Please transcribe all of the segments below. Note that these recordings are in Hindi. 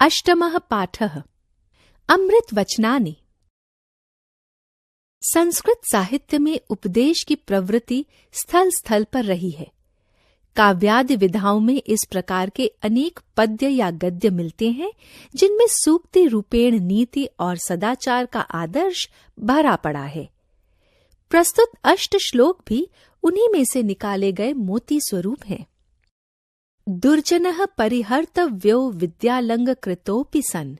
अष्टमः पाठः अमृत वचनानि। संस्कृत साहित्य में उपदेश की प्रवृत्ति स्थल स्थल पर रही है। काव्यादि विधाओं में इस प्रकार के अनेक पद्य या गद्य मिलते हैं जिनमें सूक्ति रूपेण नीति और सदाचार का आदर्श भरा पड़ा है। प्रस्तुत 8 श्लोक भी उन्हीं में से निकाले गए मोती स्वरूप हैं। दुर्जनः परिहर्तव्यो विद्यालंग कृतोऽपि सन्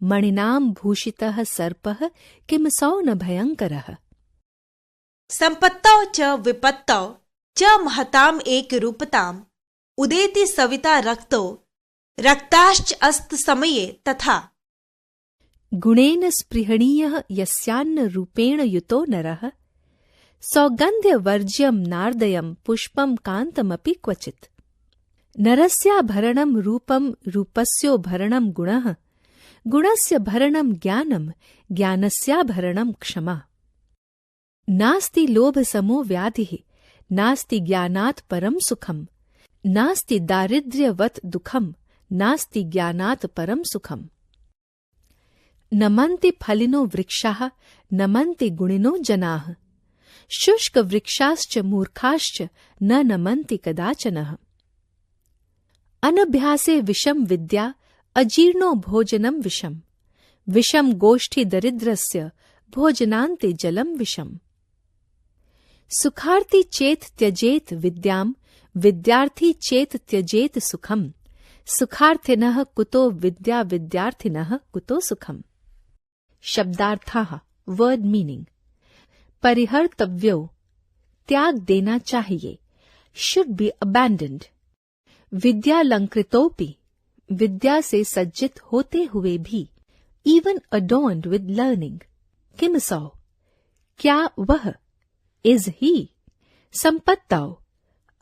मणिनाम भूषितः सर्पः किमसौ न भयंकरः। संपत्तौ च विपत्तौ च महताम एक रूपताम उदेति सविता रक्तो रक्ताश्च अस्त समये तथा। गुणेन स्पृहणीयः यस्यान्न रूपेण युतो नरः सौगन्ध्यवर्ज्यं नार्दयं पुष्पं कान्तमपि क्वचित्। नरस्याभरणं रूपं रूपस्योभरणं गुणः गुणस्य भरणं ज्ञानं ज्ञानस्याभरणं क्षमा। नास्ति लोभसमो व्याधिः नास्ति ज्ञानात् परं सुखं नास्ति दारिद्र्यवत् दुःखं नास्ति ज्ञानात् परं सुखम्। नमन्ति फलिनो वृक्षाः नमन्ति गुणिनो जनाः शुष्क वृक्षाश्च मूर्खाश्च न नमन्ति कदाचनः। अनभ्यासे विषम विद्या अजीर्णो भोजनम विषम विषम गोष्ठी दरिद्रस्य भोजनान्ते जलम विषम। सुखार्थी चेत त्यजेत विद्याम विद्यार्थी चेत त्यजेत सुखम सुखार्थिनः कुतो विद्या विद्यार्थिनः कुतो सुखम। शब्दार्थः वर्ड मीनिंग। परिहर्तव्यो त्याग देना चाहिए, शुड बी अबैंडन्ड। विद्यालंकृतोपि विद्या से सज्जित होते हुए भी, इवन अडोर्न्ड विद लर्निंग। किमसौ क्या वह, इज ही। संपत्तौ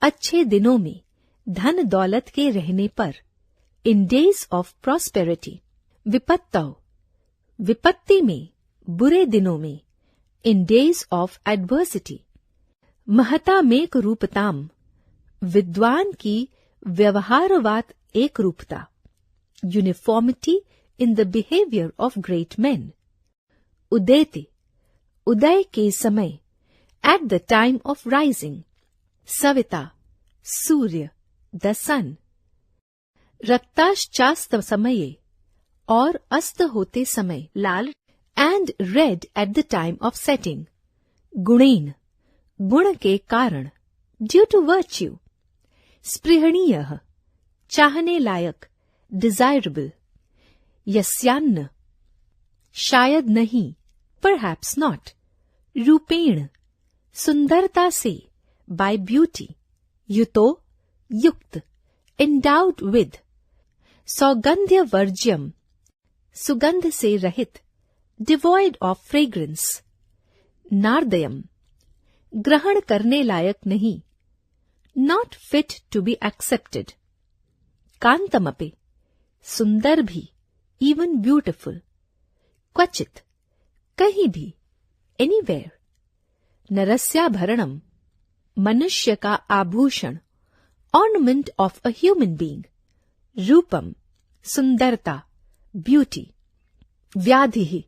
अच्छे दिनों में, धन दौलत के रहने पर, इन डेज ऑफ प्रॉस्पेरिटी। विपत्तौ विपत्ति में, बुरे दिनों में, इन डेज ऑफ एडवर्सिटी। महतामेक रूपताम विद्वान की व्यवहारवात एक रूपता, uniformity in the behaviour of great man. उदेति उदय के समय, at the time of rising. सविता सूर्य, द सन। रक्ताश्चास्त समये और अस्त होते समय, लाल and red at the time of setting. गुणेन गुण के कारण, ड्यू टू वर्च्यू। स्पृहणीयः चाहने लायक, डिजायरेबल। यस्यान्न शायद नहीं, परहैप्स नॉट। रूपेण सुंदरता से, बाय ब्यूटी। युतो युक्त, एंडाउड विद। सौगंध्यवर्ज्यम सुगंध से रहित, डिवॉइड ऑफ फ्रेग्रेंस। नार्दयम ग्रहण करने लायक नहीं, not fit to be accepted. कांतमपि सुंदर भी, इवन ब्यूटिफुल। क्वचित कहीं भी, एनीवेयर। नरस्याभरणम मनुष्य का आभूषण, ornament of a human being. रूपम सुंदरता, ब्यूटी। व्याधि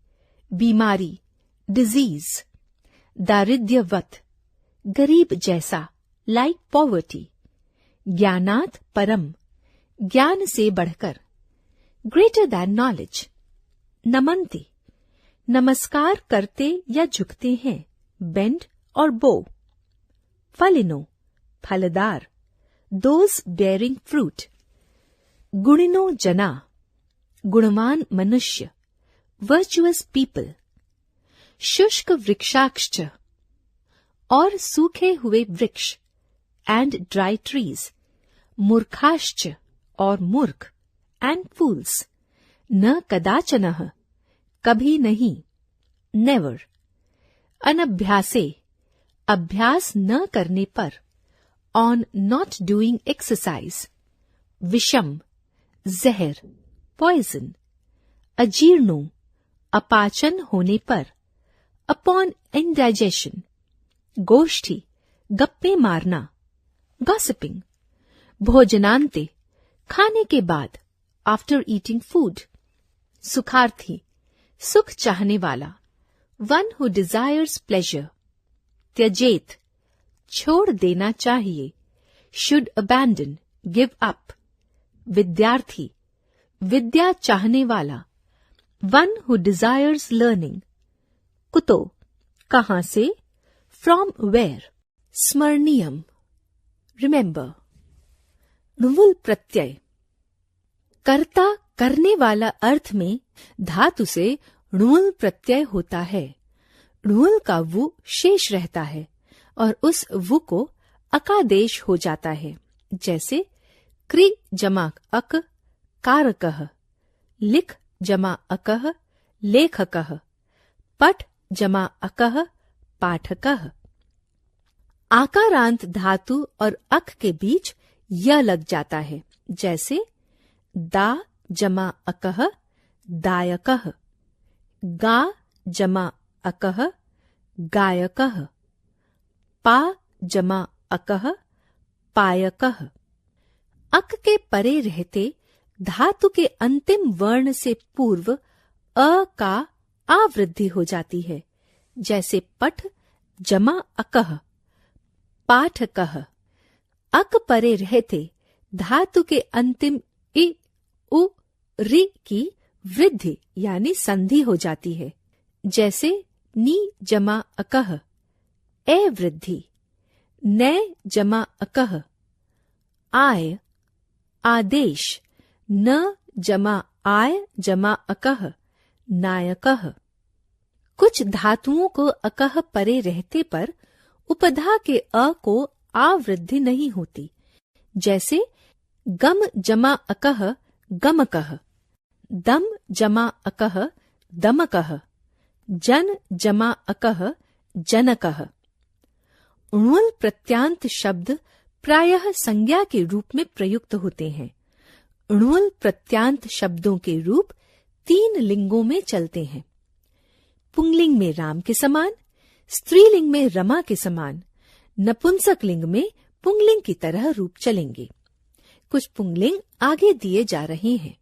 बीमारी, डिजीज। दारिद्र्यवत गरीब जैसा, लाइक पॉवर्टी। ज्ञानात् परम ज्ञान से बढ़कर, ग्रेटर दैन नॉलेज। नमन्ति नमस्कार करते या झुकते हैं, बेंड और बो। फलिनो फलदार, दोज बेयरिंग फ्रूट। गुणिनो जना गुणवान मनुष्य, वर्चुअस पीपल। शुष्क वृक्षाक्ष और सूखे हुए वृक्ष, एंड ड्राई ट्रीज। मूर्खाश्च और मूर्ख, एंड फूल्स। न कदाचनः कभी नहीं, नेवर। अनभ्यासे अभ्यास न करने पर, ऑन नॉट डूइंग एक्सरसाइज। विषम जहर, पॉइजन। अजीर्णो अपाचन होने पर, अपॉन इंडाइजेशन। गोष्ठी गप्पे मारना, गॉसिपिंग। भोजनांते खाने के बाद, after eating food. सुखार्थी, सुख चाहने वाला. One who desires pleasure. त्यजेत, छोड़ देना चाहिए. Should abandon, give up. विद्यार्थी, विद्या चाहने वाला. One who desires learning. कुतो, कहां से? From where. स्मरणीयम, remember. णुवुल प्रत्यय, कर्ता करने वाला अर्थ में धातु से णुवुल प्रत्यय होता है. णुवुल का वु शेष रहता है और उस वु को अकादेश हो जाता है. जैसे क्रि जमा अक कारकः, लिख जमा अकः लेखकः, पठ जमा अकः पाठकः. आकारांत धातु और अक के बीच य लग जाता है. जैसे दा जमा अकः दायकः, गा जमा अकः गायकः, पा जमा अकः पायकः. अक के परे रहते धातु के अंतिम वर्ण से पूर्व अ का आवृद्धि हो जाती है. जैसे पठ जमा अकः पाठकः. अक परे रहते धातु के अंतिम इ उ रि की वृद्धि यानी संधि हो जाती है. जैसे नी जमा अकः ए वृद्धि, नै जमा अकः आय आदेश, न जमा आय जमा अकः नायकः. कुछ धातुओं को अकः परे रहते पर उपधा के अ को आवृद्धि नहीं होती. जैसे गम जमा अकः गमकः, दम जमा अकः दमकः, जन जमा अकः जनकः. णुवुल प्रत्यांत शब्द प्रायः संज्ञा के रूप में प्रयुक्त होते हैं. णुवुल प्रत्यांत शब्दों के रूप 3 लिंगों में चलते हैं. पुंगलिंग में राम के समान, स्त्रीलिंग में रमा के समान, नपुंसक लिंग में पुंगलिंग की तरह रूप चलेंगे. कुछ पुंगलिंग आगे दिए जा रहे हैं.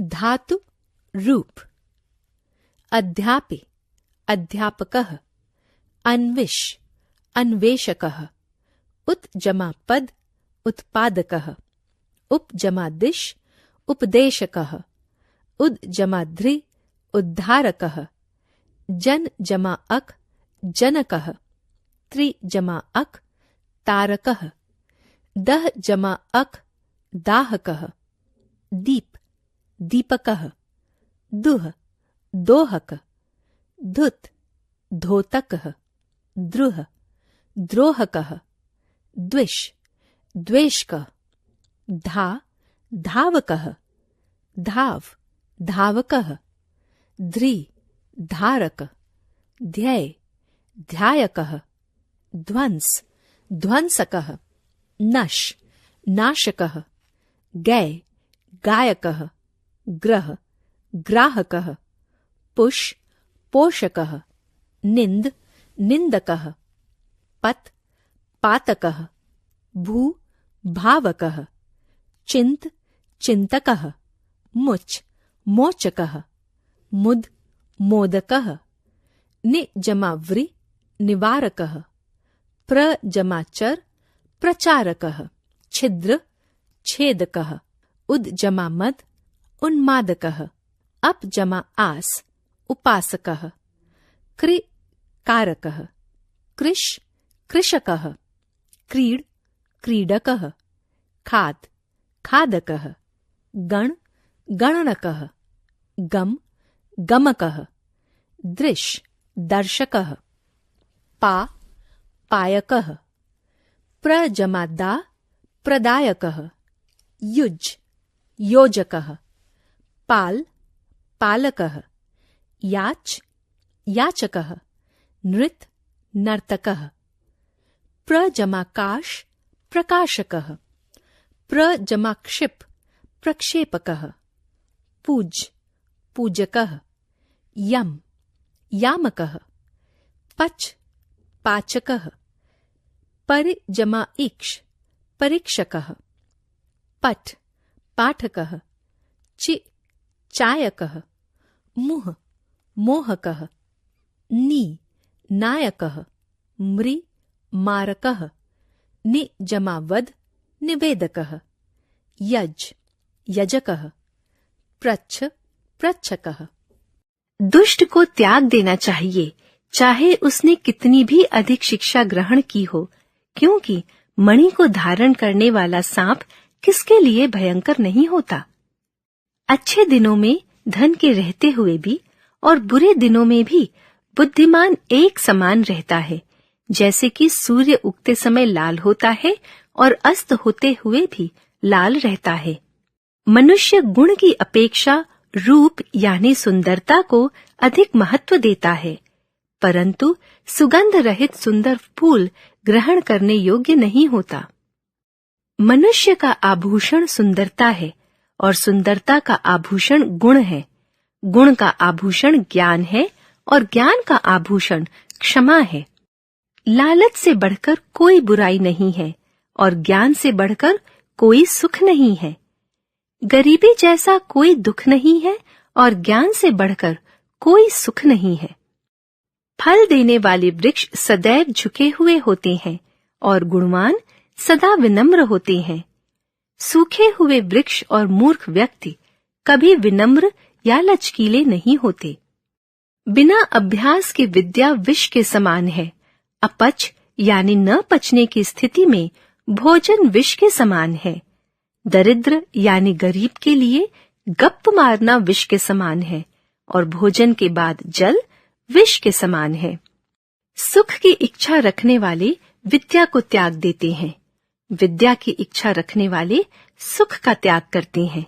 धातु रूप, अध्यापे अध्यापकः, अन्विष अन्वेषकः, उत जमा पद उत्पादकः, उप जमा दिश उपदेशकः, उद जमा ध्रि उद्धारकः, जन जमा अक जनकः, त्रि जमा अक तारकः, दह जमा अक दाहकः, दीप दीपकः, दुह दोहक, धुत धोतकः, द्रुह द्रोहकः, द्विष द्वेषकः, धा धावकः, धाव धावकः, ध्रि धारक, ध्यय ध्यायकः, ध्वंस ध्वंसकः, नश नाशकः, गय गायकः, ग्रह ग्राहकः, पुष पोषकः, निंद निंदकः, पत पातकः, भू भावकः, चिंत चिंतकः, मुच मोचकः, मुद मोदकः, नि जमा व्रि निवारकः, प्र जमा चर प्रचारकः, छिद्र छेदकः, उद जमा मद उन्मादकः, अप जमा आस उपासकः, कृ कारकः, कृश कृषकः, क्रीड क्रीडकः, खाद खादकः, गण गणनकः, गम गमकः, दृश दर्शकः, पा पायकः, प्र जमा दा प्रदायकः, युज योजकः, पाल पालकः, याच याचकः, नृत नर्तकः, प्र जमा काश प्रकाशकः, प्र जमा क्षिप प्रक्षेपकः, पूज पूजकः, यम यामकः, पच पाचकः, परि जमा इक्ष परीक्षकः, पठ पाठकः, चायकः, मुह मोहकः, नायकः, मृ मारकः, जमा वद निवेदकः, यजकः, प्रच्छकः। दुष्ट को त्याग देना चाहिए, चाहे उसने कितनी भी अधिक शिक्षा ग्रहण की हो, क्योंकि मणि को धारण करने वाला सांप किसके लिए भयंकर नहीं होता। अच्छे दिनों में धन के रहते हुए भी और बुरे दिनों में भी बुद्धिमान एक समान रहता है, जैसे कि सूर्य उगते समय लाल होता है और अस्त होते हुए भी लाल रहता है। मनुष्य गुण की अपेक्षा रूप यानी सुंदरता को अधिक महत्व देता है, परंतु सुगंध रहित सुंदर फूल ग्रहण करने योग्य नहीं होता। मनुष्य का आभूषण सुंदरता है और सुंदरता का आभूषण गुण है। गुण का आभूषण ज्ञान है और ज्ञान का आभूषण क्षमा है। लालच से बढ़कर कोई बुराई नहीं है और ज्ञान से बढ़कर कोई सुख नहीं है। गरीबी जैसा कोई दुख नहीं है और ज्ञान से बढ़कर कोई सुख नहीं है। फल देने वाले वृक्ष सदैव झुके हुए होते हैं और गुणवान सदा विनम्र होते हैं। सूखे हुए वृक्ष और मूर्ख व्यक्ति कभी विनम्र या लचकीले नहीं होते। बिना अभ्यास के विद्या विष के समान है। अपच यानी न पचने की स्थिति में भोजन विष के समान है। दरिद्र यानी गरीब के लिए गप्प मारना विष के समान है और भोजन के बाद जल विष के समान है। सुख की इच्छा रखने वाले विद्या को त्याग देते हैं। विद्या की इच्छा रखने वाले सुख का त्याग करते हैं।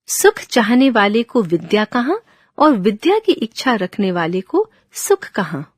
सुख चाहने वाले को विद्या कहाँ और विद्या की इच्छा रखने वाले को सुख कहाँ।